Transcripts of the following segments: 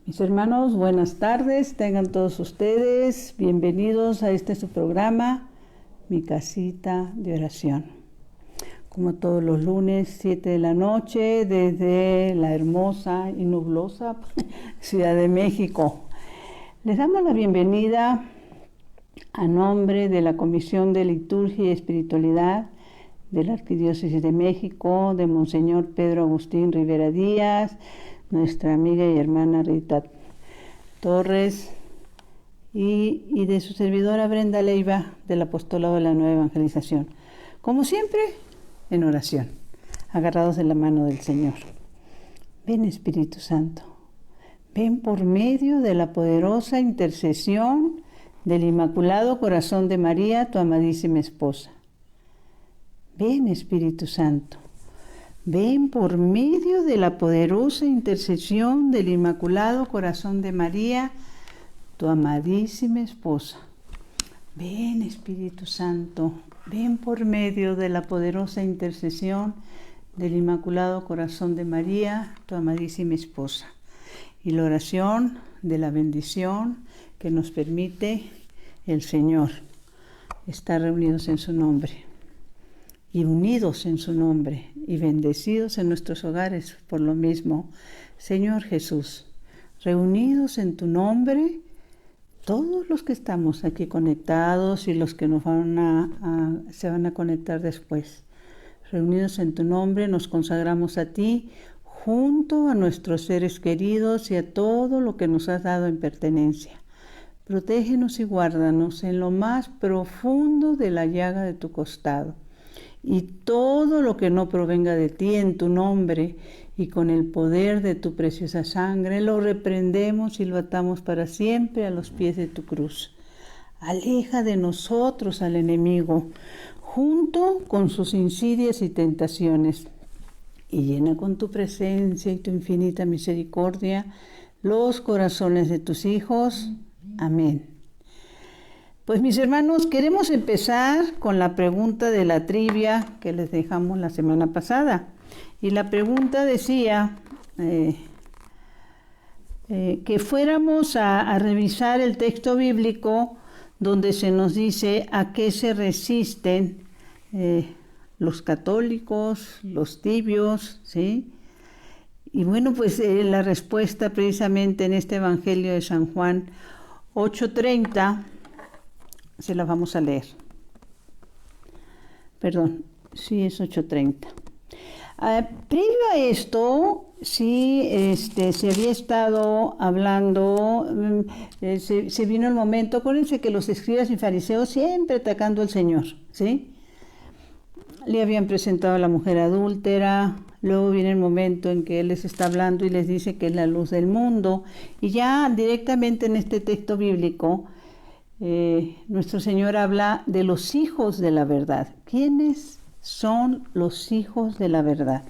Mis hermanos, buenas tardes, tengan todos ustedes bienvenidos a su programa, Mi Casita de Oración. Como todos los lunes, 7 de la noche, desde la hermosa y nublosa Ciudad de México. Les damos la bienvenida a nombre de la Comisión de Liturgia y Espiritualidad de la Arquidiócesis de México, de Monseñor Pedro Agustín Rivera Díaz, nuestra amiga y hermana Rita Torres, y de su servidora Brenda Leiva, del Apostolado de la Nueva Evangelización. Como siempre, en oración, agarrados de la mano del Señor. Ven, Espíritu Santo, ven por medio de la poderosa intercesión del Inmaculado Corazón de María, tu amadísima esposa. Ven, Espíritu Santo, ven por medio de la poderosa intercesión del Inmaculado Corazón de María, tu amadísima esposa. Ven, Espíritu Santo, ven por medio de la poderosa intercesión del Inmaculado Corazón de María, tu amadísima esposa. Y la oración de la bendición que nos permite el Señor, estar reunidos en su nombre y unidos en su nombre y bendecidos en nuestros hogares por lo mismo. Señor Jesús, reunidos en tu nombre, todos los que estamos aquí conectados y los que nos se van a conectar después, reunidos en tu nombre, nos consagramos a ti junto a nuestros seres queridos y a todo lo que nos has dado en pertenencia. Protégenos y guárdanos en lo más profundo de la llaga de tu costado. Y todo lo que no provenga de ti en tu nombre y con el poder de tu preciosa sangre, lo reprendemos y lo atamos para siempre a los pies de tu cruz. Aleja de nosotros al enemigo, junto con sus insidias y tentaciones, y llena con tu presencia y tu infinita misericordia los corazones de tus hijos. Amén. Pues mis hermanos, queremos empezar con la pregunta de la trivia que les dejamos la semana pasada. Y la pregunta decía que fuéramos a revisar el texto bíblico donde se nos dice a qué se resisten los católicos, los tibios, ¿sí? Y bueno, pues la respuesta precisamente en este Evangelio de San Juan 8:30, se la vamos a leer. Perdón, sí es 8:30. Previo a esto, sí, se había estado hablando, se vino el momento, acuérdense que los escribas y fariseos siempre atacando al Señor, ¿sí? Le habían presentado a la mujer adúltera, luego viene el momento en que Él les está hablando y les dice que es la luz del mundo, y ya directamente en este texto bíblico, nuestro Señor habla de los hijos de la verdad. ¿Quiénes son los hijos de la verdad?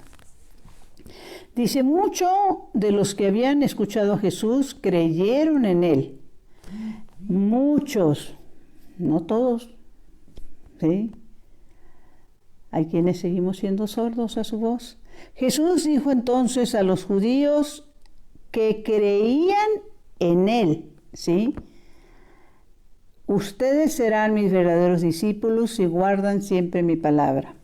Dice, muchos de los que habían escuchado a Jesús creyeron en Él. Muchos, no todos, ¿sí? Hay quienes seguimos siendo sordos a su voz. Jesús dijo entonces a los judíos que creían en Él, ¿sí? Ustedes serán mis verdaderos discípulos si guardan siempre mi palabra.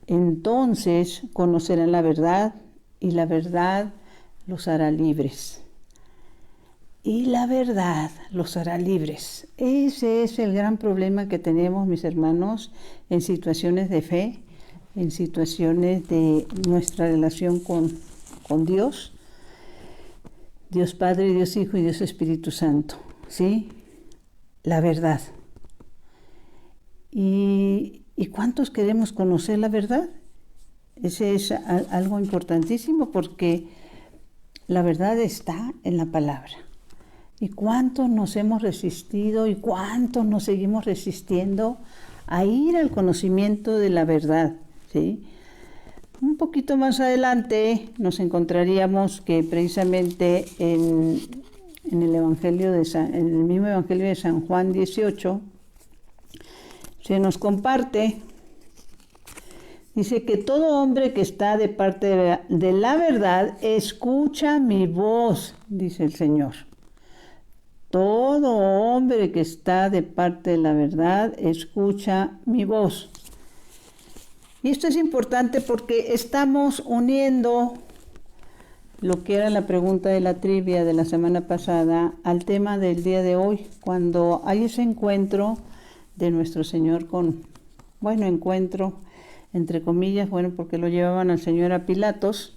Entonces conocerán la verdad y la verdad los hará libres. Y la verdad los hará libres. Ese es el gran problema que tenemos, mis hermanos, en situaciones de fe, en situaciones de nuestra relación con Dios, Dios Padre, Dios Hijo y Dios Espíritu Santo, ¿sí? La verdad. ¿Y cuántos queremos conocer la verdad? Ese es algo importantísimo porque la verdad está en la palabra. ¿Y cuántos nos hemos resistido y cuántos nos seguimos resistiendo a ir al conocimiento de la verdad? ¿Sí? Un poquito más adelante nos encontraríamos que precisamente en el Evangelio en el mismo Evangelio de San Juan 18 se nos comparte, Dice que todo hombre que está de parte de la verdad escucha mi voz, dice el Señor. Todo hombre que está de parte de la verdad escucha mi voz. Y esto es importante porque estamos uniendo lo que era la pregunta de la trivia de la semana pasada al tema del día de hoy, cuando hay ese encuentro de nuestro Señor encuentro, entre comillas, porque lo llevaban al Señor a Pilatos,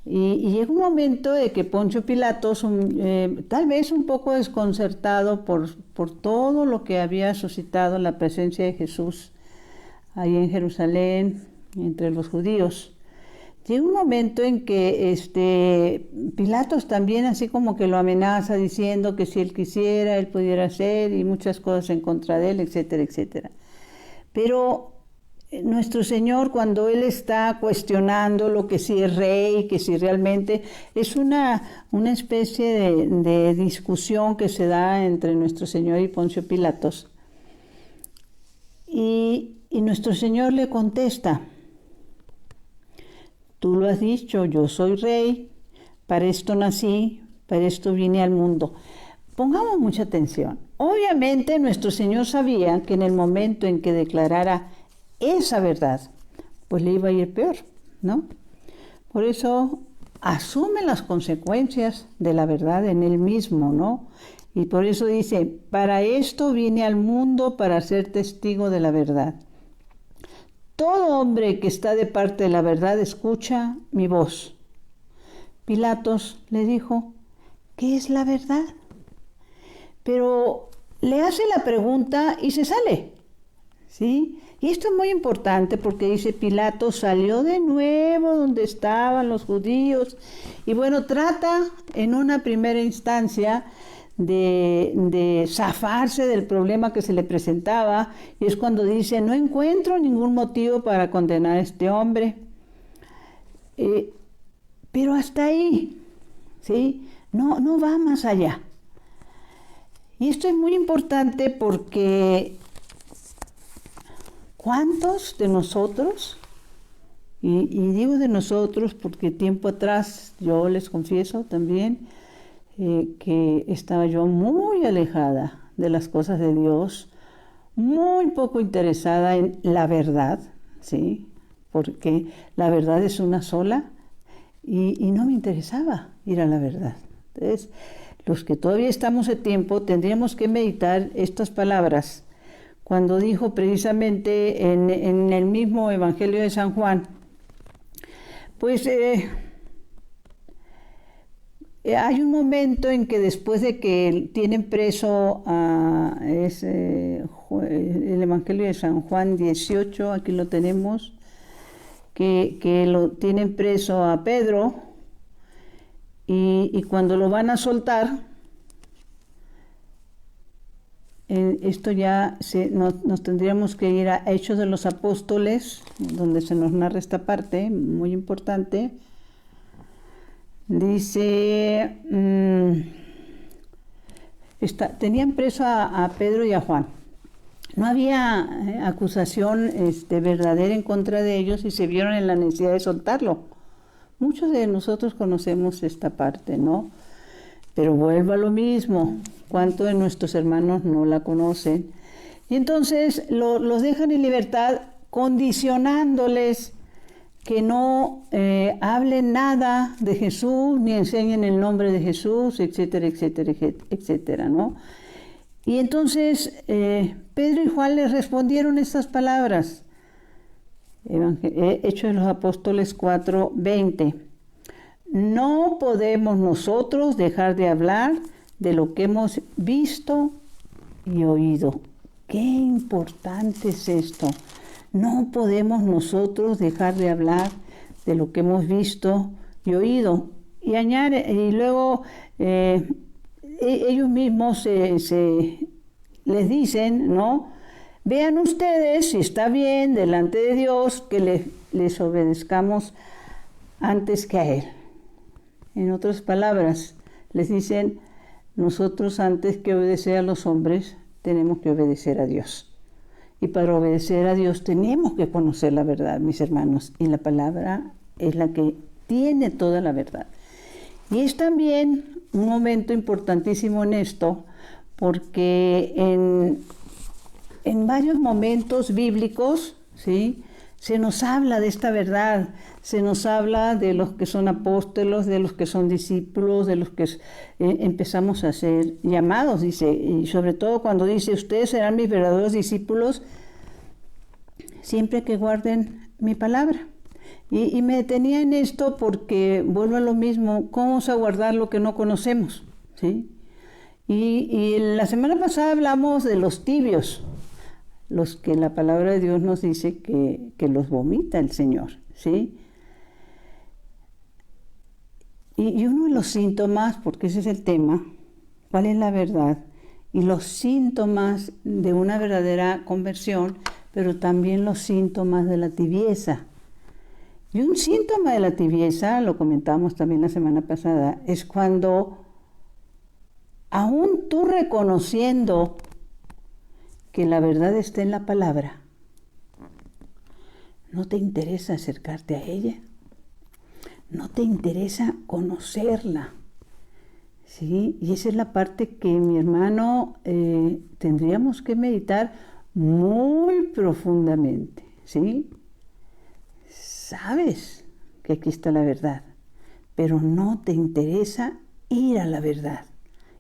y llega un momento de que Poncio Pilatos, tal vez un poco desconcertado por todo lo que había suscitado la presencia de Jesús ahí en Jerusalén, entre los judíos, llega un momento en que Pilatos también así como que lo amenaza diciendo que si él quisiera, él pudiera hacer, y muchas cosas en contra de él, etcétera, etcétera. Pero nuestro Señor, cuando Él está cuestionando lo que si es rey, que si realmente es una especie de discusión que se da entre nuestro Señor y Poncio Pilatos. Y nuestro Señor le contesta: tú lo has dicho, yo soy rey, para esto nací, para esto vine al mundo. Pongamos mucha atención. Obviamente nuestro Señor sabía que en el momento en que declarara esa verdad, pues le iba a ir peor, ¿no? Por eso asume las consecuencias de la verdad en él mismo, ¿no? Y por eso dice: para esto vine al mundo, para ser testigo de la verdad. Todo hombre que está de parte de la verdad escucha mi voz. Pilatos le dijo: ¿qué es la verdad? Pero le hace la pregunta y se sale, ¿sí? Y esto es muy importante porque dice: Pilatos salió de nuevo donde estaban los judíos, y trata en una primera instancia de zafarse del problema que se le presentaba, y es cuando dice: no encuentro ningún motivo para condenar a este hombre. Pero hasta ahí, ¿sí? No va más allá. Y esto es muy importante porque ¿cuántos de nosotros, y digo de nosotros porque tiempo atrás yo les confieso también que estaba yo muy alejada de las cosas de Dios, muy poco interesada en la verdad, ¿sí? Porque la verdad es una sola y no me interesaba ir a la verdad. Entonces, los que todavía estamos a tiempo tendríamos que meditar estas palabras cuando dijo precisamente en el mismo Evangelio de San Juan, hay un momento en que después de que tienen preso el Evangelio de San Juan 18, aquí lo tenemos, que lo tienen preso a Pedro, y cuando lo van a soltar, esto ya nos tendríamos que ir a Hechos de los Apóstoles, donde se nos narra esta parte muy importante. Dice, tenían preso a Pedro y a Juan. No había acusación verdadera en contra de ellos y se vieron en la necesidad de soltarlo. Muchos de nosotros conocemos esta parte, ¿no? Pero vuelvo a lo mismo. ¿Cuántos de nuestros hermanos no la conocen? Y entonces los dejan en libertad, condicionándoles que no hablen nada de Jesús, ni enseñen el nombre de Jesús, etcétera, etcétera, etcétera, ¿no? Y entonces Pedro y Juan les respondieron estas palabras. Hechos de los Apóstoles 4:20. No podemos nosotros dejar de hablar de lo que hemos visto y oído. Qué importante es esto. No podemos nosotros dejar de hablar de lo que hemos visto y oído. Y añade, y luego ellos mismos les dicen, ¿no? Vean ustedes si está bien delante de Dios que les obedezcamos antes que a Él. En otras palabras, les dicen: nosotros antes que obedecer a los hombres tenemos que obedecer a Dios. Y para obedecer a Dios tenemos que conocer la verdad, mis hermanos. Y la palabra es la que tiene toda la verdad. Y es también un momento importantísimo en esto, porque en varios momentos bíblicos, ¿sí?, se nos habla de esta verdad, se nos habla de los que son apóstolos, de los que son discípulos, de los que empezamos a ser llamados, dice, y sobre todo cuando dice, ustedes serán mis verdaderos discípulos, siempre que guarden mi palabra. Y me detenía en esto porque vuelvo a lo mismo, ¿cómo vamos a guardar lo que no conocemos? ¿Sí? Y la semana pasada hablamos de los tibios, los que la palabra de Dios nos dice que los vomita el Señor, ¿sí? Y uno de los síntomas, porque ese es el tema, ¿cuál es la verdad? Y los síntomas de una verdadera conversión, pero también los síntomas de la tibieza. Y un síntoma de la tibieza, lo comentamos también la semana pasada, es cuando aún tú reconociendo que la verdad está en la palabra, no te interesa acercarte a ella, no te interesa conocerla, ¿sí? Y esa es la parte que, mi hermano, tendríamos que meditar muy profundamente, ¿sí? Sabes que aquí está la verdad, pero no te interesa ir a la verdad.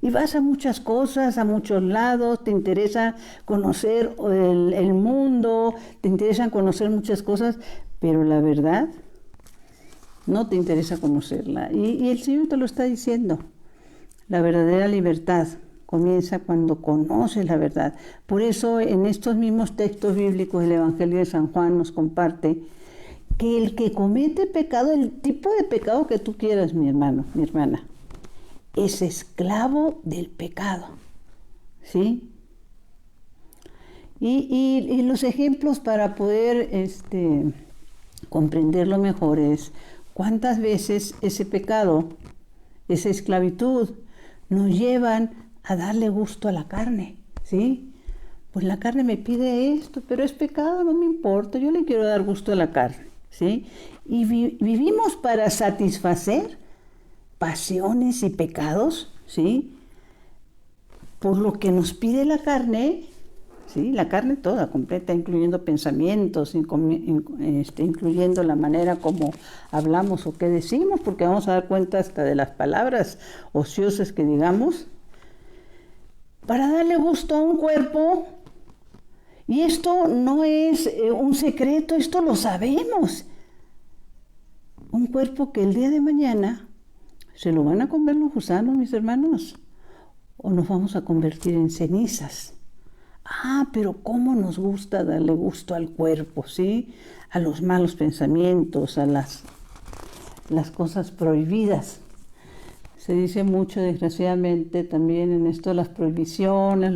Y vas a muchas cosas, a muchos lados, te interesa conocer el mundo, te interesan conocer muchas cosas, pero la verdad no te interesa conocerla. Y el Señor te lo está diciendo. La verdadera libertad comienza cuando conoces la verdad. Por eso en estos mismos textos bíblicos el Evangelio de San Juan nos comparte que el que comete pecado, el tipo de pecado que tú quieras, mi hermano, mi hermana, es esclavo del pecado, ¿sí? Y los ejemplos para poder comprenderlo mejor es cuántas veces ese pecado, esa esclavitud, nos llevan a darle gusto a la carne, ¿sí? Pues la carne me pide esto, pero es pecado, no me importa, yo le quiero dar gusto a la carne, ¿sí? Y vivimos para satisfacer pasiones y pecados, ¿sí? Por lo que nos pide la carne, ¿sí? La carne toda, completa, incluyendo pensamientos, incluyendo la manera como hablamos o qué decimos, porque vamos a dar cuenta hasta de las palabras ociosas que digamos, para darle gusto a un cuerpo. Y esto no es un secreto, esto lo sabemos. Un cuerpo que el día de mañana ¿se lo van a comer los gusanos, mis hermanos? ¿O nos vamos a convertir en cenizas? Ah, pero cómo nos gusta darle gusto al cuerpo, ¿sí? A los malos pensamientos, a las cosas prohibidas. Se dice mucho, desgraciadamente, también en esto de las prohibiciones,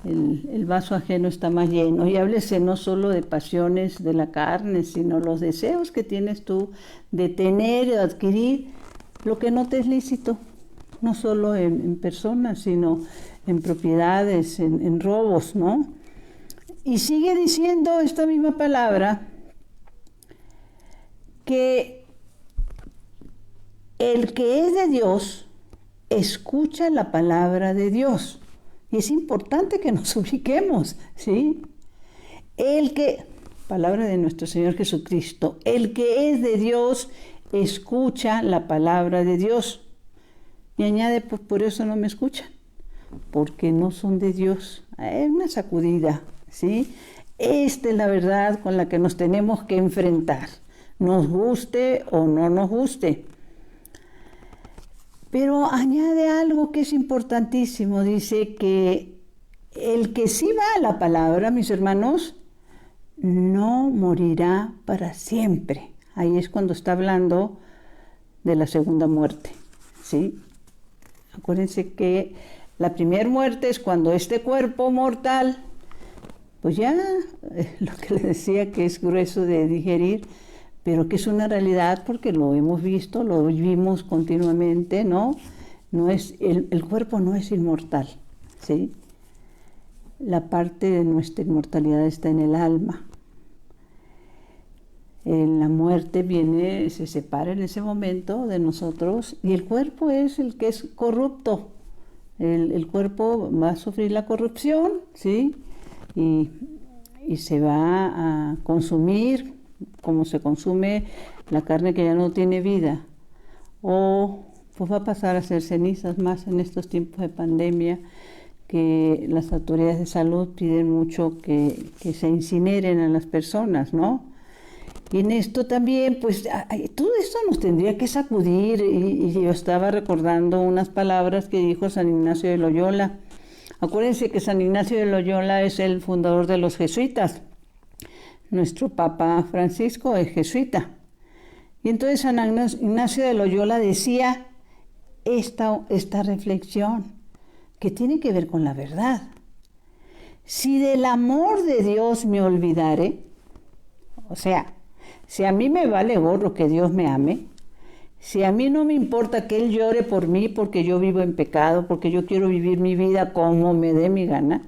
el vaso ajeno está más lleno. Y háblese no solo de pasiones de la carne, sino los deseos que tienes tú de tener o adquirir lo que no te es lícito, no solo en personas, sino en propiedades, en robos, ¿no? Y sigue diciendo esta misma palabra que el que es de Dios escucha la palabra de Dios. Y es importante que nos ubiquemos, ¿sí? Palabra de nuestro Señor Jesucristo, el que es de Dios escucha la palabra de Dios. Y añade, pues por eso no me escuchan, porque no son de Dios. Es una sacudida, ¿sí? Esta es la verdad con la que nos tenemos que enfrentar, nos guste o no nos guste. Pero añade algo que es importantísimo, dice que el que sí va a la palabra, mis hermanos, no morirá para siempre. Ahí es cuando está hablando de la segunda muerte, ¿sí? Acuérdense que la primera muerte es cuando este cuerpo mortal, pues ya, lo que les decía que es grueso de digerir, pero que es una realidad porque lo hemos visto, lo vivimos continuamente, ¿no? No es, el cuerpo no es inmortal, ¿sí? la parte de nuestra inmortalidad está en el alma. La muerte viene, se separa en ese momento de nosotros y el cuerpo es el que es corrupto. El cuerpo va a sufrir la corrupción, ¿sí? Y se va a consumir como se consume la carne que ya no tiene vida. O pues va a pasar a ser cenizas, más en estos tiempos de pandemia, que las autoridades de salud piden mucho que se incineren a las personas, ¿no? Y en esto también, pues, todo esto nos tendría que sacudir. Y yo estaba recordando unas palabras que dijo San Ignacio de Loyola. Acuérdense que San Ignacio de Loyola es el fundador de los jesuitas. Nuestro Papa Francisco es jesuita. Y entonces San Ignacio de Loyola decía esta reflexión, que tiene que ver con la verdad. Si del amor de Dios me olvidare, o sea, si a mí me vale gorro que Dios me ame, si a mí no me importa que Él llore por mí porque yo vivo en pecado, porque yo quiero vivir mi vida como me dé mi gana,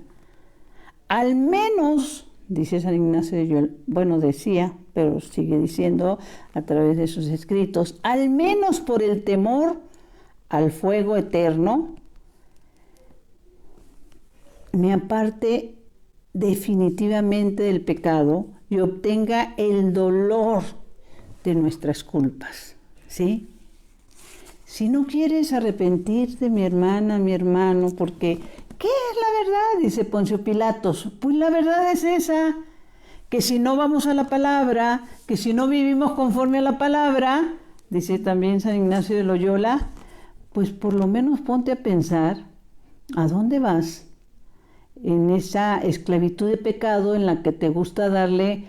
al menos, dice San Ignacio de Loyola, bueno, decía, pero sigue diciendo a través de sus escritos, al menos por el temor al fuego eterno, me aparte definitivamente del pecado y obtenga el dolor de nuestras culpas, ¿sí? Si no quieres arrepentirte, mi hermana, mi hermano, porque ¿qué es la verdad?, dice Poncio Pilatos. Pues la verdad es esa, que si no vamos a la palabra, que si no vivimos conforme a la palabra, dice también San Ignacio de Loyola, pues por lo menos ponte a pensar a dónde vas en esa esclavitud de pecado en la que te gusta darle,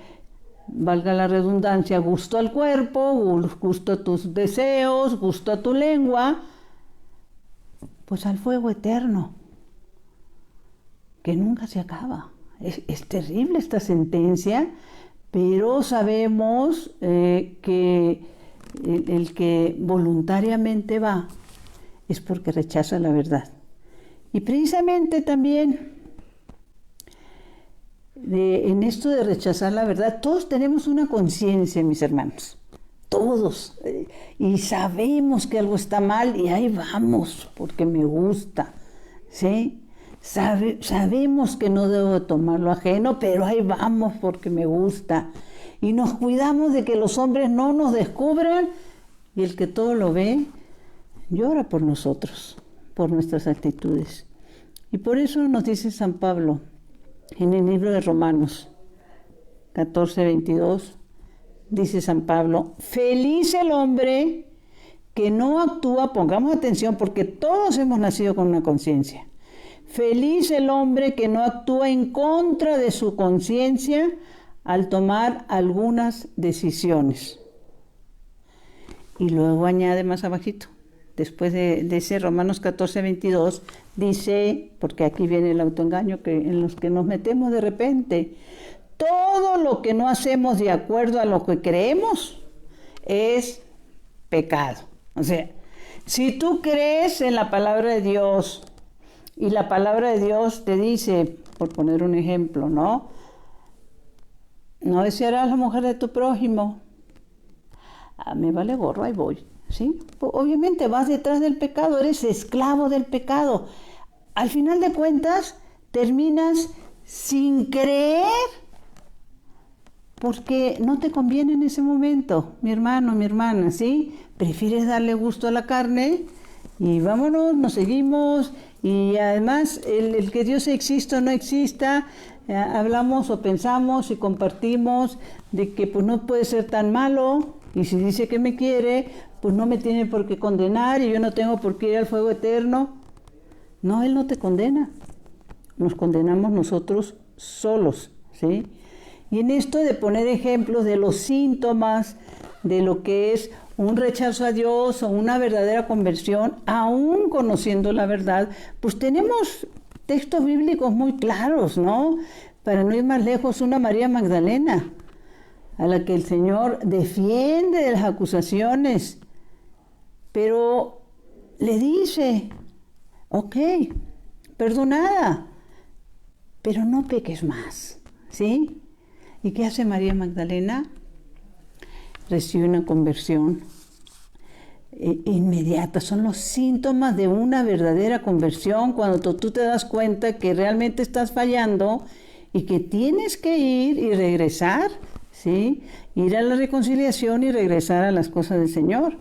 valga la redundancia, gusto al cuerpo, gusto a tus deseos, gusto a tu lengua, pues al fuego eterno, que nunca se acaba. Es terrible esta sentencia, pero sabemos que el que voluntariamente va es porque rechaza la verdad. Y precisamente también en esto de rechazar la verdad, todos tenemos una conciencia, mis hermanos, todos, y sabemos que algo está mal y ahí vamos porque me gusta, ¿sí? Sabemos que no debo tomar lo ajeno, pero ahí vamos porque me gusta. Y nos cuidamos de que los hombres no nos descubran y el que todo lo ve llora por nosotros, por nuestras actitudes. Y por eso nos dice San Pablo en el libro de Romanos 14:22, dice San Pablo, feliz el hombre que no actúa, pongamos atención porque todos hemos nacido con una conciencia, feliz el hombre que no actúa en contra de su conciencia al tomar algunas decisiones. Y luego añade más abajito, después de ese Romanos 14:22, dice, porque aquí viene el autoengaño en los que nos metemos de repente, todo lo que no hacemos de acuerdo a lo que creemos es pecado. O sea, si tú crees en la palabra de Dios y la palabra de Dios te dice, por poner un ejemplo, no desearás la mujer de tu prójimo, me vale gorro, ahí voy, ¿sí? Obviamente vas detrás del pecado, eres esclavo del pecado. Al final de cuentas, terminas sin creer porque no te conviene en ese momento, mi hermano, mi hermana, ¿sí? Prefieres darle gusto a la carne y vámonos, nos seguimos. Y además, el que Dios exista o no exista, hablamos o pensamos y compartimos de que pues no puede ser tan malo. Y si dice que me quiere, pues no me tiene por qué condenar y yo no tengo por qué ir al fuego eterno. No, Él no te condena. Nos condenamos nosotros solos, ¿sí? Y en esto de poner ejemplos de los síntomas de lo que es un rechazo a Dios o una verdadera conversión, aún conociendo la verdad, pues tenemos textos bíblicos muy claros, ¿no? Para no ir más lejos, una María Magdalena, a la que el Señor defiende de las acusaciones, pero le dice, ok, perdonada, pero no peques más, ¿sí? ¿Y qué hace María Magdalena? Recibe una conversión inmediata. Son los síntomas de una verdadera conversión, cuando tú te das cuenta que realmente estás fallando y que tienes que ir y regresar, ¿sí? Ir a la reconciliación y regresar a las cosas del Señor.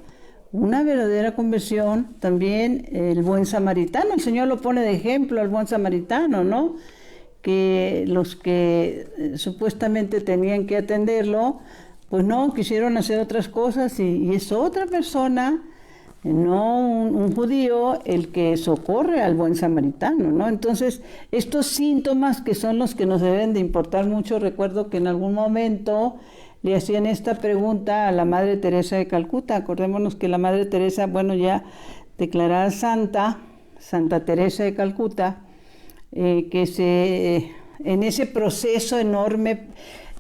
Una verdadera conversión. También el buen samaritano, el Señor lo pone de ejemplo al buen samaritano, ¿no? Que los que supuestamente tenían que atenderlo, pues no, quisieron hacer otras cosas y es otra persona, no un judío, el que socorre al buen samaritano, ¿no? Entonces, estos síntomas que son los que nos deben de importar mucho. Recuerdo que en algún momento le hacían esta pregunta a la Madre Teresa de Calcuta. Acordémonos que la Madre Teresa, bueno, ya declarada santa, Santa Teresa de Calcuta, en ese proceso enorme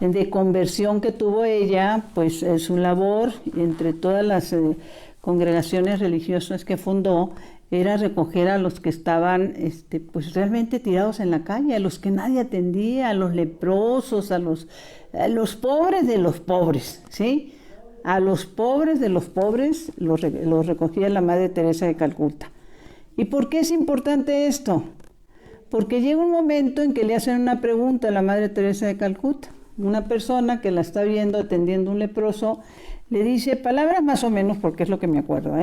de conversión que tuvo ella, pues su labor entre todas las congregaciones religiosas que fundó era recoger a los que estaban pues realmente tirados en la calle, a los que nadie atendía, a los leprosos, a los pobres de los pobres, ¿sí? A los pobres de los pobres los recogía la Madre Teresa de Calcuta. ¿Y por qué es importante esto? Porque llega un momento en que le hacen una pregunta a la Madre Teresa de Calcuta. Una persona que la está viendo atendiendo un leproso le dice palabras más o menos, porque es lo que me acuerdo,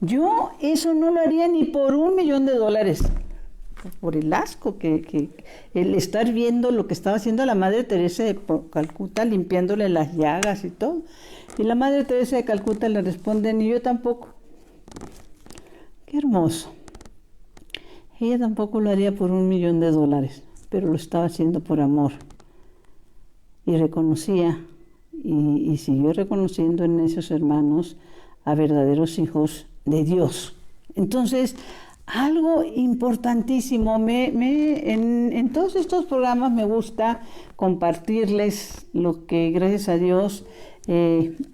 yo eso no lo haría ni por $1,000,000, por el asco que el estar viendo lo que estaba haciendo la Madre Teresa de Calcuta, limpiándole las llagas y todo. Y la Madre Teresa de Calcuta le responde, ni yo tampoco. Qué hermoso. Ella tampoco lo haría por $1,000,000, pero lo estaba haciendo por amor. Y reconocía y siguió reconociendo en esos hermanos a verdaderos hijos de Dios. Entonces, algo importantísimo, en todos estos programas me gusta compartirles lo que, gracias a Dios,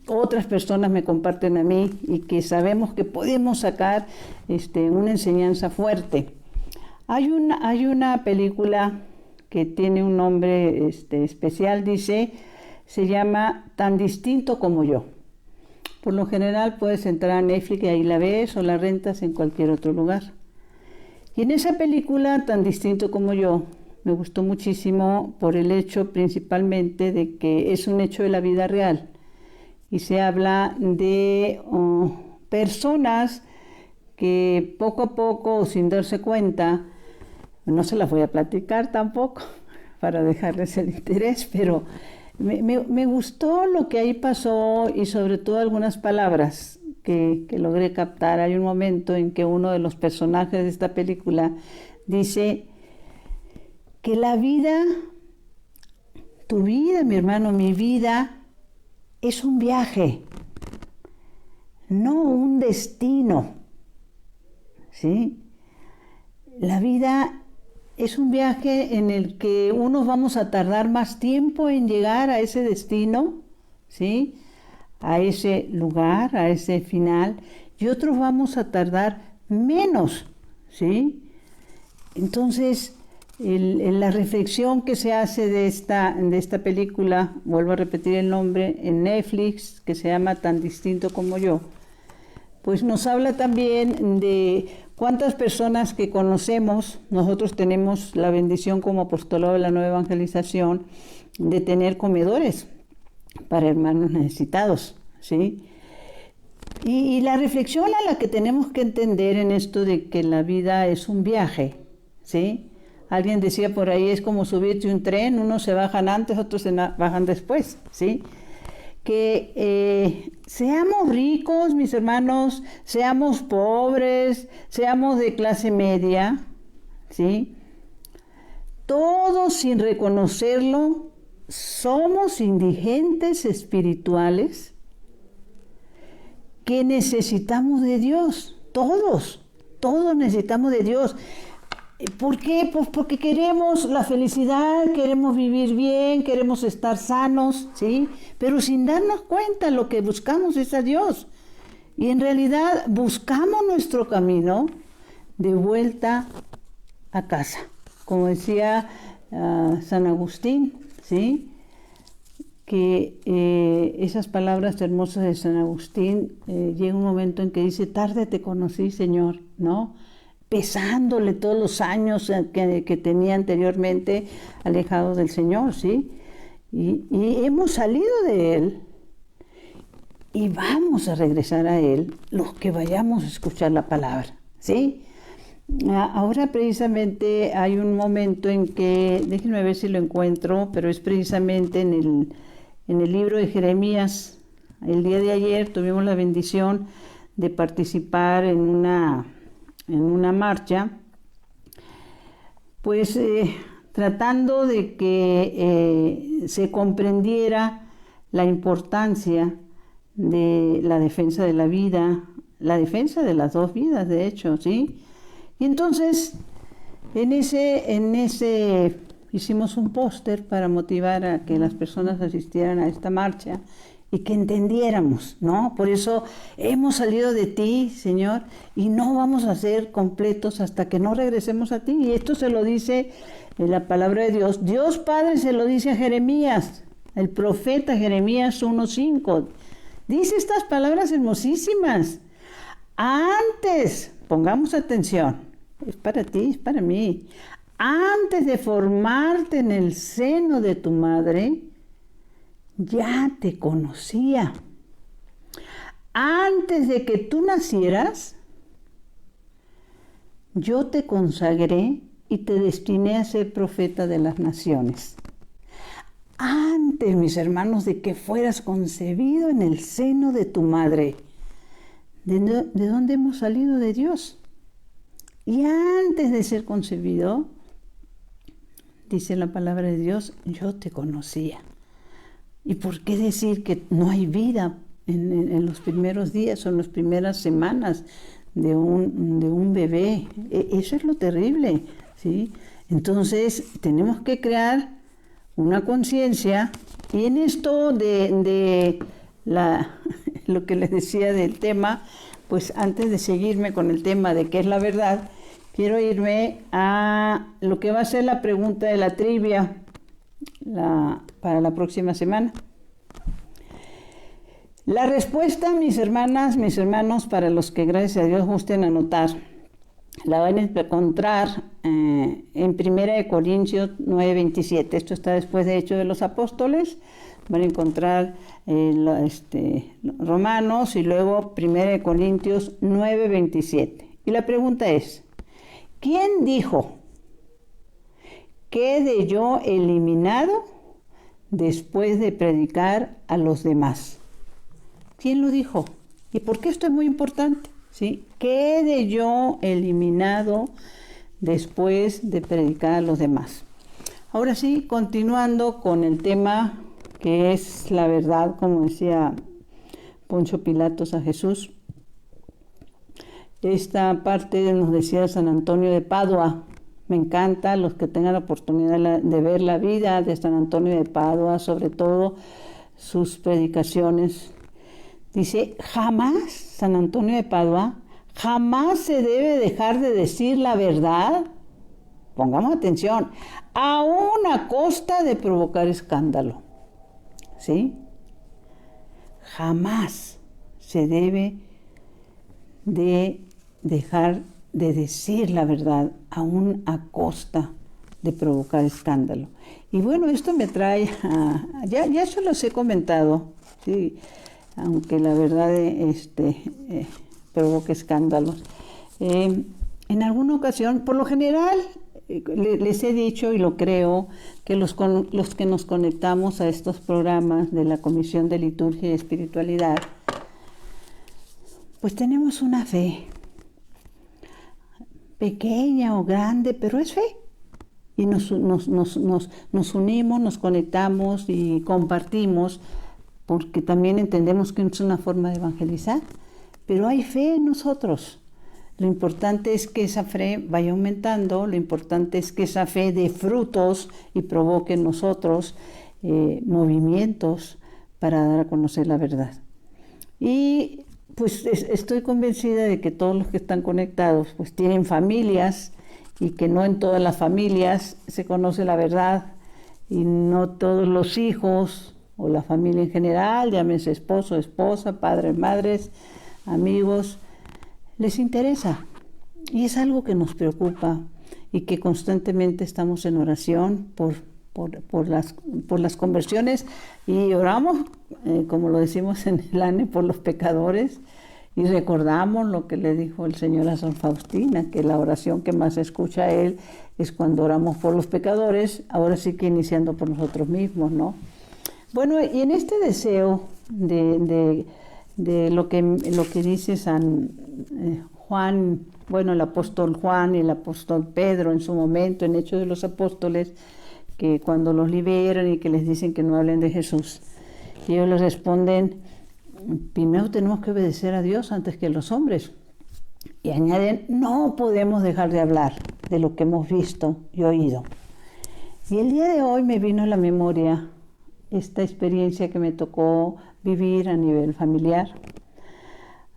otras personas me comparten a mí y que sabemos que podemos sacar una enseñanza fuerte. Hay una película que tiene un nombre especial, se llama Tan distinto como yo. Por lo general puedes entrar a Netflix y ahí la ves o la rentas en cualquier otro lugar. Y en esa película, Tan distinto como yo, me gustó muchísimo por el hecho principalmente de que es un hecho de la vida real. Y se habla de personas que poco a poco, sin darse cuenta, no se las voy a platicar tampoco para dejarles el interés, pero me gustó lo que ahí pasó y sobre todo algunas palabras que logré captar. Hay un momento en que uno de los personajes de esta película dice que la vida, tu vida, mi hermano, mi vida, es un viaje, no un destino, ¿sí? La vida es un viaje en el que unos vamos a tardar más tiempo en llegar a ese destino, ¿sí? A ese lugar, a ese final, y otros vamos a tardar menos, ¿sí? Entonces, la reflexión que se hace de esta película, vuelvo a repetir el nombre, en Netflix, que se llama Tan distinto como yo, pues nos habla también de cuántas personas que conocemos. Nosotros tenemos la bendición como apostolado de la Nueva Evangelización de tener comedores para hermanos necesitados, ¿sí? Y la reflexión a la que tenemos que entender en esto de que la vida es un viaje, ¿sí? Alguien decía por ahí, es como subirte un tren, unos se bajan antes, otros se bajan después, ¿sí? Que seamos ricos, mis hermanos, seamos pobres, seamos de clase media, ¿sí? Todos sin reconocerlo, somos indigentes espirituales que necesitamos de Dios, todos necesitamos de Dios. ¿Por qué? Pues porque queremos la felicidad, queremos vivir bien, queremos estar sanos, ¿sí? Pero sin darnos cuenta, lo que buscamos es a Dios. Y en realidad buscamos nuestro camino de vuelta a casa. Como decía San Agustín, ¿sí? Que esas palabras hermosas de San Agustín, llega un momento en que dice, tarde te conocí, Señor, ¿no? Pesándole todos los años que tenía anteriormente alejado del Señor, ¿sí? Y hemos salido de Él y vamos a regresar a Él los que vayamos a escuchar la palabra, ¿sí? Ahora precisamente hay un momento en que, déjenme ver si lo encuentro, pero es precisamente en el libro de Jeremías. El día de ayer tuvimos la bendición de participar en una marcha, pues tratando de que se comprendiera la importancia de la defensa de la vida, la defensa de las dos vidas, de hecho, ¿sí? Y entonces, en ese hicimos un póster para motivar a que las personas asistieran a esta marcha y que entendiéramos, ¿no? Por eso hemos salido de ti, Señor, y no vamos a ser completos hasta que no regresemos a ti. Y esto se lo dice en la palabra de Dios. Dios Padre se lo dice a Jeremías, el profeta Jeremías 1:5. Dice estas palabras hermosísimas. Antes, pongamos atención, es para ti, es para mí. Antes de formarte en el seno de tu madre, ya te conocía. Antes de que tú nacieras, yo te consagré y te destiné a ser profeta de las naciones. Antes, mis hermanos, de que fueras concebido en el seno de tu madre. ¿De dónde hemos salido? De Dios. Y antes de ser concebido, dice la palabra de Dios, yo te conocía. ¿Y por qué decir que no hay vida en los primeros días o en las primeras semanas de un bebé? Eso es lo terrible, ¿sí? Entonces, tenemos que crear una conciencia, y en esto lo que les decía del tema, pues antes de seguirme con el tema de qué es la verdad, quiero irme a lo que va a ser la pregunta de la trivia para la próxima semana. La respuesta, mis hermanas, mis hermanos, para los que gracias a Dios gusten anotar, la van a encontrar en 1 Corintios 9:27. Esto está después de Hechos de los Apóstoles. Van a encontrar Romanos y luego 1 Corintios 9:27. Y la pregunta es, ¿quién dijo, quede yo eliminado después de predicar a los demás? ¿Quién lo dijo? ¿Y por qué esto es muy importante? ¿Sí? Quede yo eliminado después de predicar a los demás. Ahora sí, continuando con el tema que es la verdad, como decía Poncio Pilatos a Jesús. Esta parte nos decía San Antonio de Padua. Me encanta, los que tengan la oportunidad de ver la vida de San Antonio de Padua, sobre todo sus predicaciones. Dice, jamás, San Antonio de Padua, jamás se debe dejar de decir la verdad, pongamos atención, aún a costa de provocar escándalo. ¿Sí? Jamás se debe de dejar de decir la verdad, aún a costa de provocar escándalo. Y bueno, esto me trae ya se los he comentado, ¿sí? Aunque la verdad provoca escándalos. En alguna ocasión, por lo general, les he dicho y lo creo, que los que nos conectamos a estos programas de la Comisión de Liturgia y Espiritualidad, pues tenemos una fe, pequeña o grande, pero es fe. Y nos unimos, nos conectamos y compartimos, porque también entendemos que es una forma de evangelizar, pero hay fe en nosotros. Lo importante es que esa fe vaya aumentando, lo importante es que esa fe dé frutos y provoque en nosotros movimientos para dar a conocer la verdad. Y pues estoy convencida de que todos los que están conectados pues tienen familias y que no en todas las familias se conoce la verdad y no todos los hijos o la familia en general, llámese esposo, esposa, padres, madres, amigos, les interesa. Y es algo que nos preocupa y que constantemente estamos en oración por las conversiones y oramos, como lo decimos en el ANE, por los pecadores. Y recordamos lo que le dijo el Señor a San Faustina, que la oración que más escucha a Él es cuando oramos por los pecadores, ahora sí que iniciando por nosotros mismos, ¿no? Bueno, y en este deseo de lo que dice San Juan, bueno, el apóstol Juan y el apóstol Pedro en su momento, en Hechos de los Apóstoles, que cuando los liberan y que les dicen que no hablen de Jesús, y ellos les responden: primero tenemos que obedecer a Dios antes que a los hombres. Y añaden: no podemos dejar de hablar de lo que hemos visto y oído. Y el día de hoy me vino a la memoria esta experiencia que me tocó vivir a nivel familiar.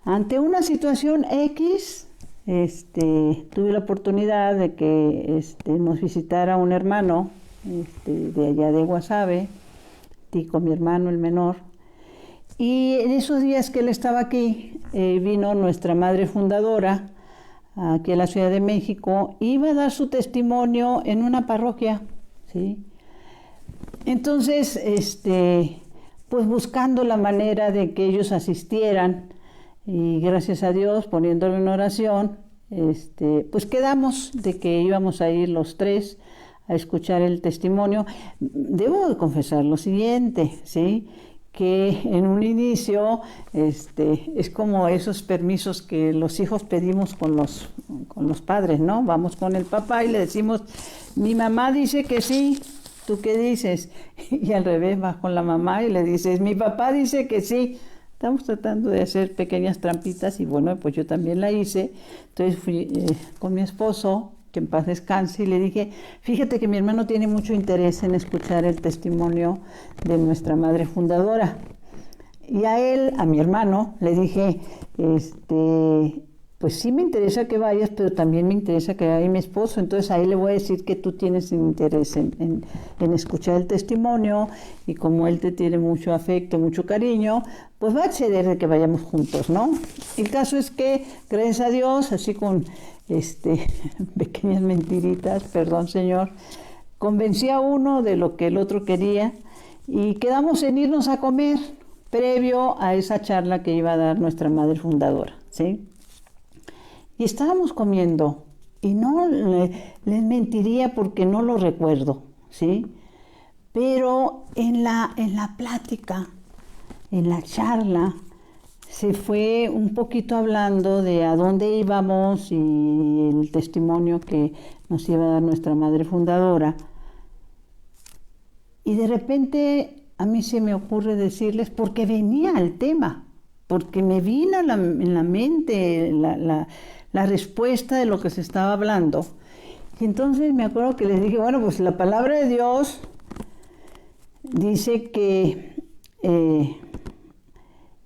Ante una situación X, tuve la oportunidad de que nos visitara un hermano de allá de Guasave, Tico, mi hermano, el menor. Y en esos días que él estaba aquí, vino nuestra madre fundadora, aquí a la Ciudad de México, iba a dar su testimonio en una parroquia, ¿sí? Entonces, pues buscando la manera de que ellos asistieran, y gracias a Dios, poniéndolo en oración, pues quedamos de que íbamos a ir los tres a escuchar el testimonio. Debo de confesar lo siguiente, ¿sí?, que en un inicio es como esos permisos que los hijos pedimos con los padres, ¿no? Vamos con el papá y le decimos: mi mamá dice que sí, ¿tú qué dices? Y al revés, vas con la mamá y le dices: mi papá dice que sí. Estamos tratando de hacer pequeñas trampitas y bueno, pues yo también la hice. Entonces fui con mi esposo, que en paz descanse, y le dije: fíjate que mi hermano tiene mucho interés en escuchar el testimonio de nuestra madre fundadora. Y a mi hermano, le dije, pues sí me interesa que vayas, pero también me interesa que vaya mi esposo. Entonces ahí le voy a decir que tú tienes interés en escuchar el testimonio, y como él te tiene mucho afecto, mucho cariño, pues va a acceder de que vayamos juntos, ¿no? El caso es que, gracias a Dios, así con pequeñas mentiritas, perdón Señor, convencí a uno de lo que el otro quería y quedamos en irnos a comer previo a esa charla que iba a dar nuestra madre fundadora, ¿sí? Y estábamos comiendo y no les mentiría porque no lo recuerdo, ¿sí? Pero en la plática, en la charla, se fue un poquito hablando de a dónde íbamos y el testimonio que nos iba a dar nuestra madre fundadora. Y de repente a mí se me ocurre decirles, porque venía el tema, porque me vino en la mente la respuesta de lo que se estaba hablando. Y entonces me acuerdo que les dije: bueno, pues la palabra de Dios dice que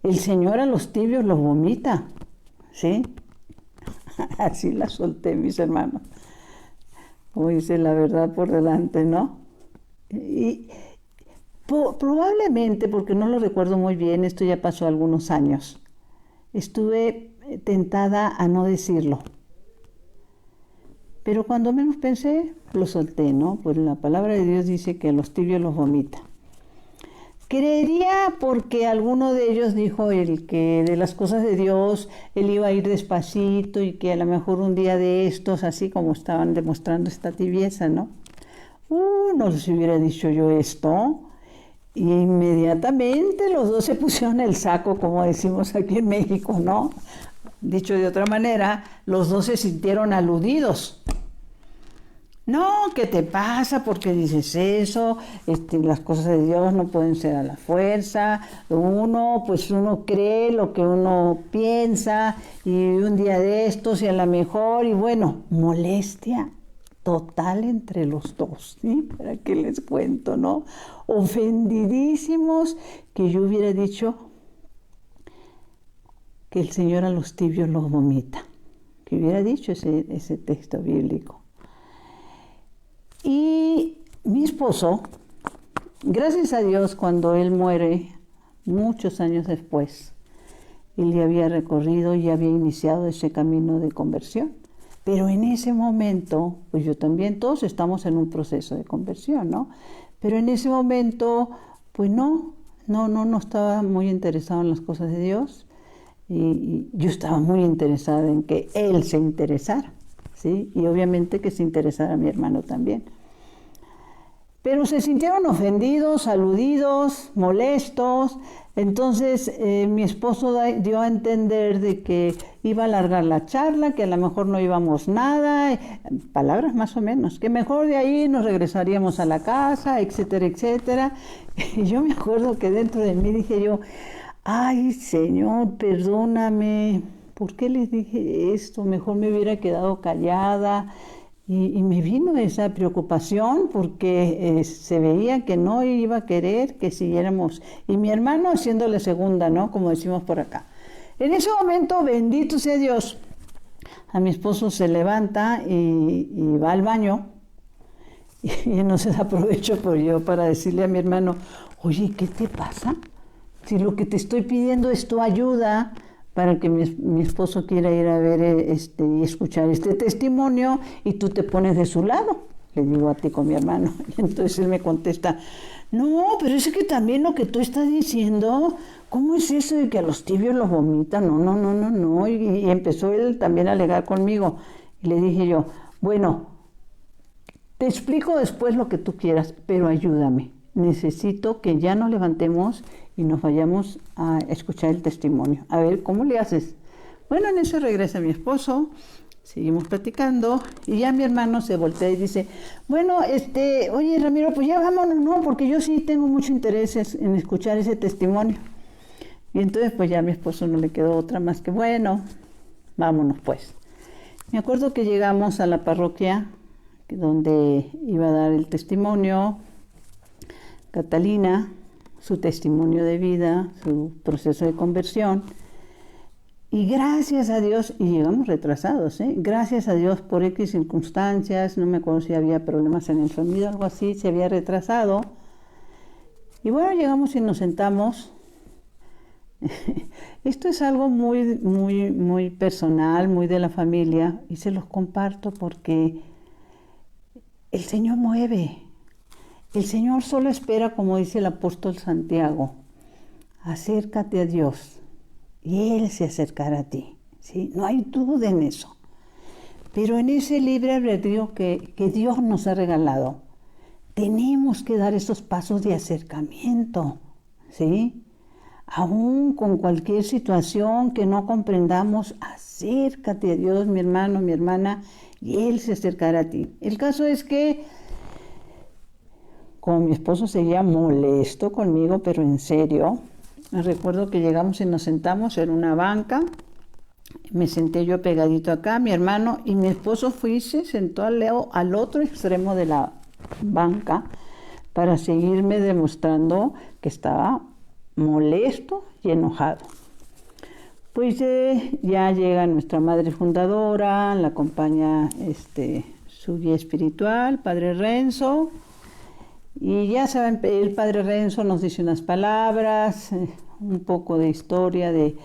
el Señor a los tibios los vomita, ¿sí? Así la solté, mis hermanos. Como dice, la verdad por delante, ¿no? Y probablemente, porque no lo recuerdo muy bien, esto ya pasó algunos años, estuve tentada a no decirlo. Pero cuando menos pensé, lo solté, ¿no? Pues la palabra de Dios dice que a los tibios los vomita. Creería porque alguno de ellos dijo que de las cosas de Dios él iba a ir despacito y que a lo mejor un día de estos, así como estaban demostrando esta tibieza, ¿no? No les hubiera dicho yo esto. Y inmediatamente los dos se pusieron el saco, como decimos aquí en México, ¿no? Dicho de otra manera, los dos se sintieron aludidos. No, ¿qué te pasa? ¿Por qué dices eso? Las cosas de Dios no pueden ser a la fuerza. Uno cree lo que uno piensa, y un día de estos y a lo mejor, y bueno, molestia total entre los dos, ¿sí? ¿Para qué les cuento, no? Ofendidísimos, que yo hubiera dicho que el Señor a los tibios los vomita, que hubiera dicho ese texto bíblico. esposo, gracias a Dios, cuando él muere, muchos años después, él ya había recorrido y había iniciado ese camino de conversión. Pero en ese momento, pues yo también, todos estamos en un proceso de conversión, ¿no? Pero en ese momento, pues no estaba muy interesado en las cosas de Dios. Y yo estaba muy interesada en que él se interesara, ¿sí? Y obviamente que se interesara a mi hermano también. Pero se sintieron ofendidos, aludidos, molestos. Entonces mi esposo dio a entender de que iba a alargar la charla, que a lo mejor no íbamos nada, palabras más o menos, que mejor de ahí nos regresaríamos a la casa, etcétera, etcétera. Y yo me acuerdo que dentro de mí dije yo, ay, Señor, perdóname, ¿por qué les dije esto? Mejor me hubiera quedado callada. Y me vino esa preocupación porque se veía que no iba a querer que siguiéramos. Y mi hermano haciéndole segunda, ¿no? Como decimos por acá. En ese momento, bendito sea Dios, a mi esposo se levanta y va al baño. Y entonces aprovecho para decirle a mi hermano, oye, ¿qué te pasa? Si lo que te estoy pidiendo es tu ayuda para que mi esposo quiera ir a ver y escuchar este testimonio y tú te pones de su lado, le digo a ti con mi hermano. Y entonces él me contesta, no, pero es que también lo que tú estás diciendo, ¿cómo es eso de que a los tibios los vomitan? No. Y empezó él también a alegar conmigo. Y le dije yo, bueno, te explico después lo que tú quieras, pero ayúdame. Necesito que ya nos levantemos y nos vayamos a escuchar el testimonio. A ver, ¿cómo le haces? Bueno, en eso regresa mi esposo, seguimos platicando y ya mi hermano se voltea y dice, bueno, oye Ramiro, pues ya vámonos, ¿no? Porque yo sí tengo mucho interés en escuchar ese testimonio. Y entonces pues ya a mi esposo no le quedó otra más que, bueno, vámonos pues. Me acuerdo que llegamos a la parroquia donde iba a dar el testimonio Catalina, su testimonio de vida, su proceso de conversión. Y gracias a Dios, y llegamos retrasados, gracias a Dios por X circunstancias, no me acuerdo si había problemas en el sonido, algo así, se había retrasado. Y bueno, llegamos y nos sentamos. Esto es algo muy personal, muy de la familia, y se los comparto porque el Señor mueve. El Señor solo espera, como dice el apóstol Santiago, acércate a Dios y Él se acercará a ti, ¿sí? No hay duda en eso. Pero en ese libre albedrío que Dios nos ha regalado, tenemos que dar esos pasos de acercamiento, ¿sí? Aún con cualquier situación que no comprendamos, acércate a Dios, mi hermano, mi hermana, y Él se acercará a ti. El caso es que como mi esposo seguía molesto conmigo, pero en serio, me recuerdo que llegamos y nos sentamos en una banca, me senté yo pegadito acá, mi hermano, y mi esposo fue y se sentó al otro extremo de la banca para seguirme demostrando que estaba molesto y enojado. Pues ya llega nuestra madre fundadora, la acompaña su guía espiritual, Padre Renzo. Y ya saben, el Padre Renzo nos dice unas palabras, un poco de historia de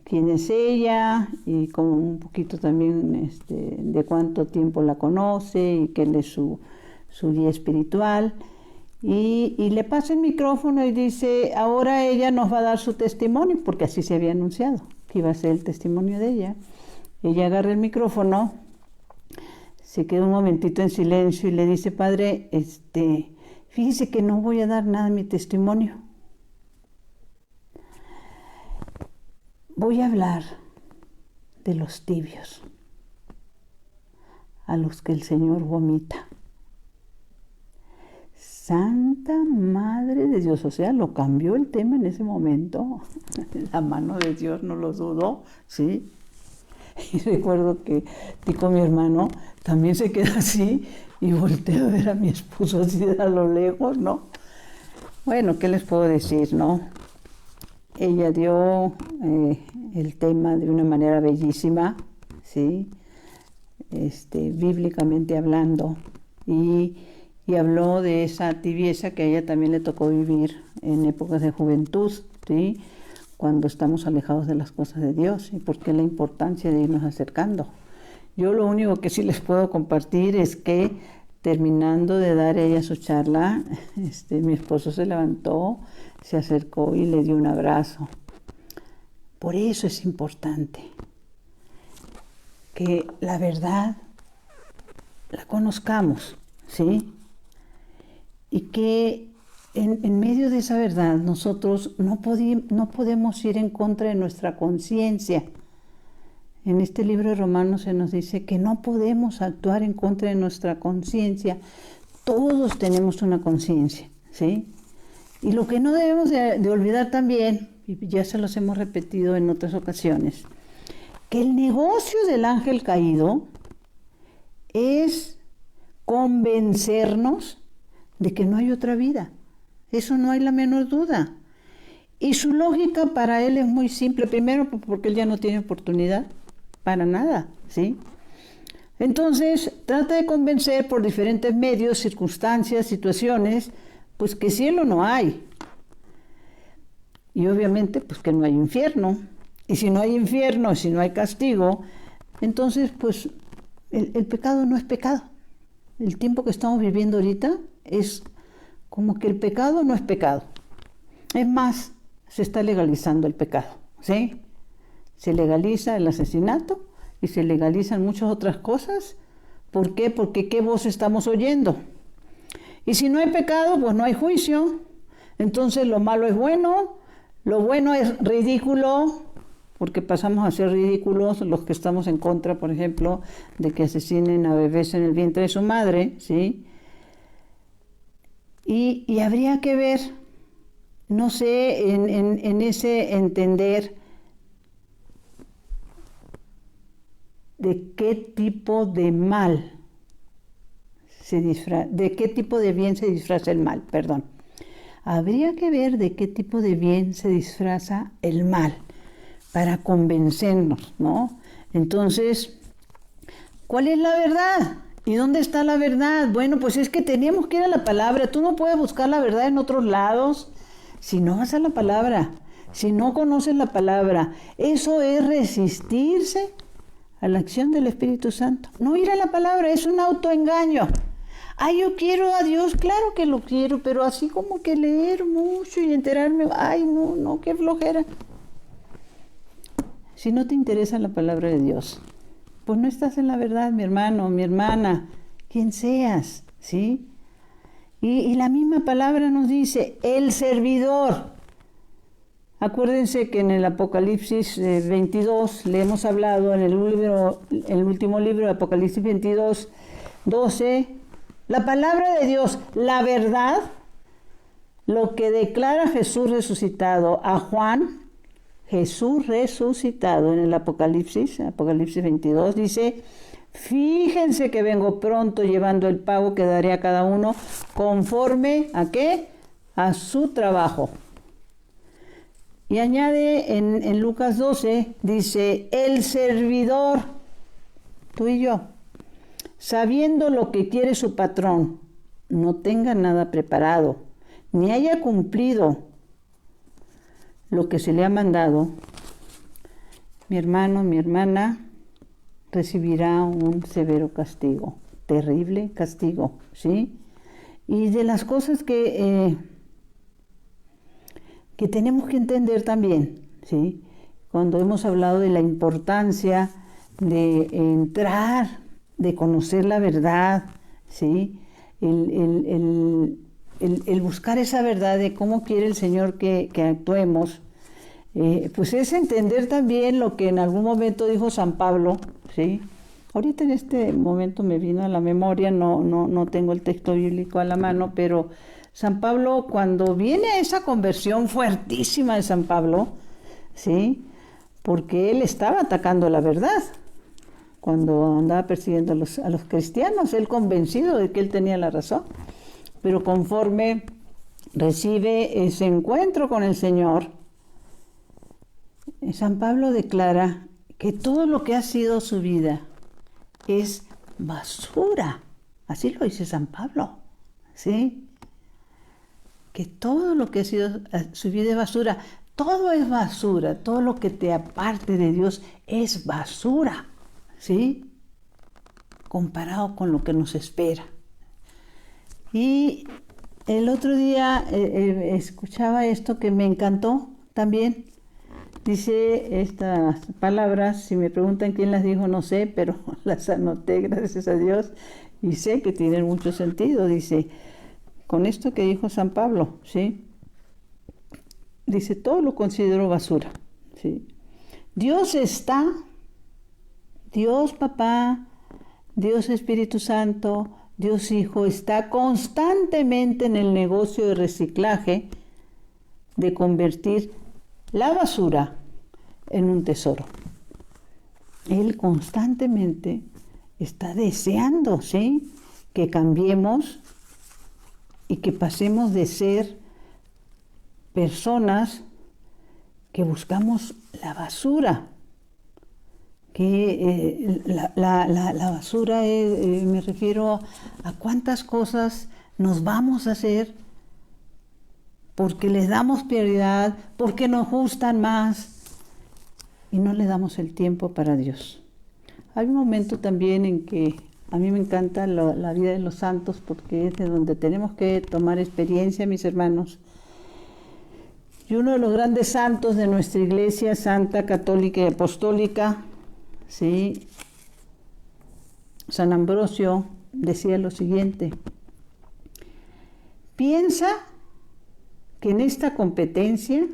quién es ella y como un poquito también de cuánto tiempo la conoce y que él es su guía espiritual. Y le pasa el micrófono y dice, ahora ella nos va a dar su testimonio, porque así se había anunciado, que iba a ser el testimonio de ella. Ella agarra el micrófono, se queda un momentito en silencio y le dice, Padre, fíjese que no voy a dar nada en mi testimonio. Voy a hablar de los tibios, a los que el Señor vomita. Santa Madre de Dios, o sea, lo cambió el tema en ese momento. La mano de Dios no lo dudó, ¿sí? Y recuerdo que con mi hermano también se queda así y voltea a ver a mi esposo así a lo lejos, ¿no? Bueno, ¿qué les puedo decir, no? Ella dio el tema de una manera bellísima, ¿sí? Bíblicamente hablando. Y y habló de esa tibieza que a ella también le tocó vivir en épocas de juventud, ¿sí? Cuando estamos alejados de las cosas de Dios, y por qué la importancia de irnos acercando. Yo lo único que sí les puedo compartir es que terminando de dar ella su charla, mi esposo se levantó, se acercó y le dio un abrazo. Por eso es importante que la verdad la conozcamos, ¿sí? Y que en medio de esa verdad nosotros no podemos ir en contra de nuestra conciencia. En este libro de Romanos se nos dice que no podemos actuar en contra de nuestra conciencia. Todos tenemos una conciencia, ¿sí? Y lo que no debemos de olvidar también, y ya se los hemos repetido en otras ocasiones, que el negocio del ángel caído es convencernos de que no hay otra vida. Eso no hay la menor duda. Y su lógica para él es muy simple. Primero, porque él ya no tiene oportunidad para nada, ¿sí? Entonces, trata de convencer por diferentes medios, circunstancias, situaciones, pues que cielo no hay. Y obviamente, pues que no hay infierno. Y si no hay infierno, si no hay castigo, entonces, pues, el pecado no es pecado. El tiempo que estamos viviendo ahorita es como que el pecado no es pecado. Es más, se está legalizando el pecado, ¿sí? Se legaliza el asesinato y se legalizan muchas otras cosas. ¿Por qué? Porque ¿qué voz estamos oyendo? Y si no hay pecado, pues no hay juicio. Entonces lo malo es bueno, lo bueno es ridículo, porque pasamos a ser ridículos los que estamos en contra, por ejemplo, de que asesinen a bebés en el vientre de su madre, ¿sí? Y habría que ver, no sé, en ese entender de qué tipo de mal de qué tipo de bien se disfraza el mal, perdón. Habría que ver de qué tipo de bien se disfraza el mal para convencernos, ¿no? Entonces, ¿cuál es la verdad? ¿Y dónde está la verdad? Bueno, pues es que teníamos que ir a la palabra. Tú no puedes buscar la verdad en otros lados si no vas a la palabra, si no conoces la palabra. Eso es resistirse a la acción del Espíritu Santo. No ir a la palabra, es un autoengaño. Ay, yo quiero a Dios, claro que lo quiero, pero así como que leer mucho y enterarme, ay, no, qué flojera. Si no te interesa la palabra de Dios, pues no estás en la verdad, mi hermano, mi hermana, quien seas, ¿sí? Y la misma palabra nos dice, el servidor. Acuérdense que en el Apocalipsis 22 le hemos hablado en el último libro de Apocalipsis 22, 12, la palabra de Dios, la verdad, lo que declara Jesús resucitado a Juan, Jesús resucitado en el Apocalipsis 22, dice, fíjense que vengo pronto llevando el pago que daré a cada uno conforme a ¿qué? A su trabajo. Y añade en Lucas 12, dice, el servidor, tú y yo, sabiendo lo que quiere su patrón, no tenga nada preparado, ni haya cumplido lo que se le ha mandado, mi hermano, mi hermana, recibirá un severo castigo, terrible castigo, ¿sí? Y de las cosas que tenemos que entender también, ¿sí? Cuando hemos hablado de la importancia de entrar, de conocer la verdad, ¿sí? El buscar esa verdad de cómo quiere el Señor que actuemos, pues es entender también lo que en algún momento dijo San Pablo, ¿sí? Ahorita en este momento me vino a la memoria, no tengo el texto bíblico a la mano, pero San Pablo, cuando viene a esa conversión fuertísima de San Pablo, ¿sí? Porque él estaba atacando la verdad. Cuando andaba persiguiendo a los cristianos, él convencido de que él tenía la razón. Pero conforme recibe ese encuentro con el Señor, San Pablo declara que todo lo que ha sido su vida es basura. Así lo dice San Pablo, ¿sí? Que todo lo que ha sido su vida es basura. Todo es basura. Todo lo que te aparte de Dios es basura, ¿sí? Comparado con lo que nos espera. Y el otro día escuchaba esto que me encantó también. Dice estas palabras, si me preguntan quién las dijo, no sé, pero las anoté, gracias a Dios, y sé que tienen mucho sentido. Dice, con esto que dijo San Pablo, ¿sí? Dice, todo lo considero basura, ¿sí? Dios está, Dios Papá, Dios Espíritu Santo, Dios Hijo, está constantemente en el negocio de reciclaje, de convertir la basura en un tesoro. Él constantemente está deseando, ¿sí?, que cambiemos y que pasemos de ser personas que buscamos la basura. Que la basura me refiero a cuántas cosas nos vamos a hacer porque les damos prioridad, porque nos gustan más y no le damos el tiempo para Dios. Hay un momento también en que a mí me encanta la vida de los santos porque es de donde tenemos que tomar experiencia, mis hermanos. Y uno de los grandes santos de nuestra iglesia, santa, católica y apostólica, ¿sí?, San Ambrosio, decía lo siguiente: piensa que en esta competencia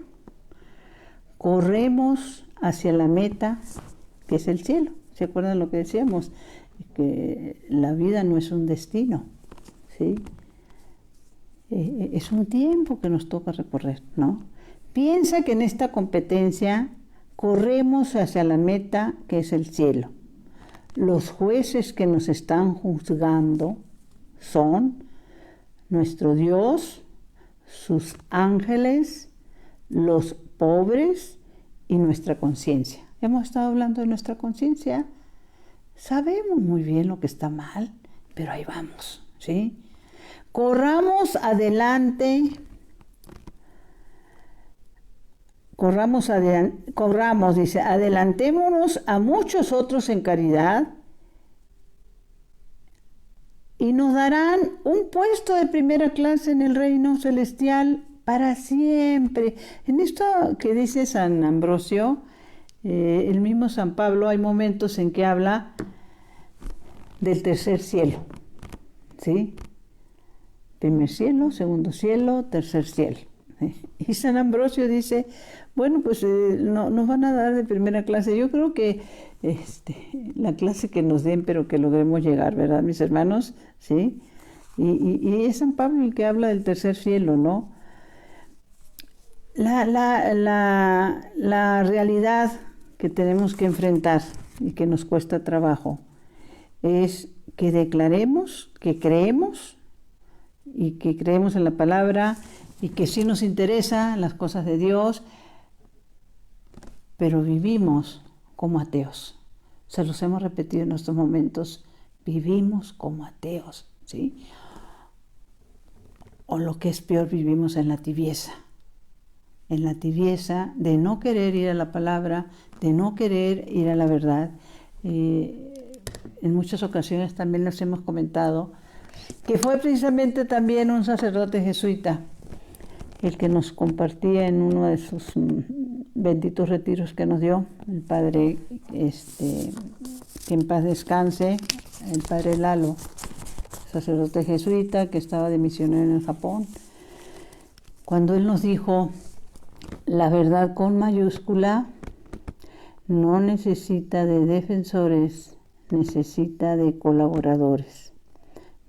corremos hacia la meta, que es el cielo. ¿Se acuerdan lo que decíamos? Que la vida no es un destino, ¿sí? Es un tiempo que nos toca recorrer, ¿no? Piensa que en esta competencia corremos hacia la meta, que es el cielo. Los jueces que nos están juzgando son nuestro Dios, sus ángeles, los pobres y nuestra conciencia. Hemos estado hablando de nuestra conciencia. Sabemos muy bien lo que está mal, pero ahí vamos, ¿sí? Corramos, dice, adelantémonos a muchos otros en caridad y nos darán un puesto de primera clase en el reino celestial para siempre. En esto que dice San Ambrosio, el mismo San Pablo, hay momentos en que habla del tercer cielo, ¿sí? Primer cielo, segundo cielo, tercer cielo. Y San Ambrosio dice, bueno, pues nos van a dar de primera clase. Yo creo que la clase que nos den, pero que logremos llegar, ¿verdad, mis hermanos? ¿Sí? Y es San Pablo el que habla del tercer cielo, ¿no? La realidad que tenemos que enfrentar y que nos cuesta trabajo es que declaremos que creemos y que creemos en la palabra y que sí nos interesan las cosas de Dios, pero vivimos como ateos. Se los hemos repetido en estos momentos, vivimos como ateos, ¿sí? O lo que es peor, vivimos en la tibieza de no querer ir a la palabra, de no querer ir a la verdad. En muchas ocasiones también les hemos comentado que fue precisamente también un sacerdote jesuita el que nos compartía en uno de sus benditos retiros que nos dio, el padre, que en paz descanse, el padre Lalo, sacerdote jesuita que estaba de misionero en el Japón, cuando él nos dijo, la verdad con mayúscula no necesita de defensores, necesita de colaboradores.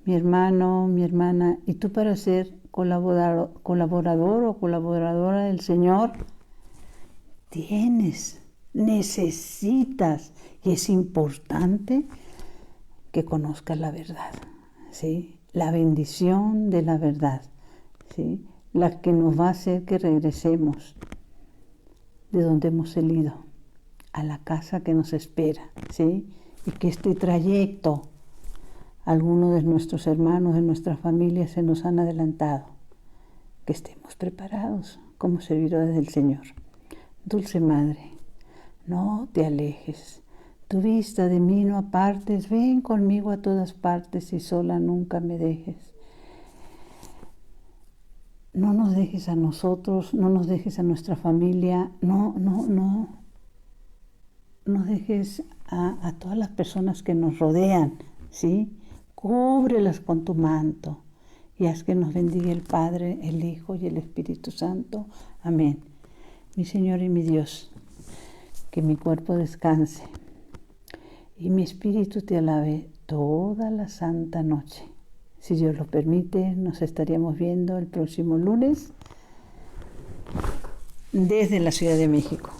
Mi hermano, mi hermana, ¿y tú para ser colaborador o colaboradora del Señor? Necesitas, y es importante que conozcas la verdad, ¿sí? La bendición de la verdad, ¿sí? La que nos va a hacer que regresemos de donde hemos salido, a la casa que nos espera, ¿sí? Y que este trayecto algunos de nuestros hermanos, de nuestra familia se nos han adelantado. Que estemos preparados como servidores del Señor. Dulce Madre, no te alejes. Tu vista de mí no apartes. Ven conmigo a todas partes y sola nunca me dejes. No nos dejes a nosotros, no nos dejes a nuestra familia, no dejes a todas las personas que nos rodean, ¿sí? Cúbrelas con tu manto y haz que nos bendiga el Padre, el Hijo y el Espíritu Santo. Amén. Mi Señor y mi Dios, que mi cuerpo descanse y mi espíritu te alabe toda la santa noche. Si Dios lo permite, nos estaríamos viendo el próximo lunes desde la Ciudad de México.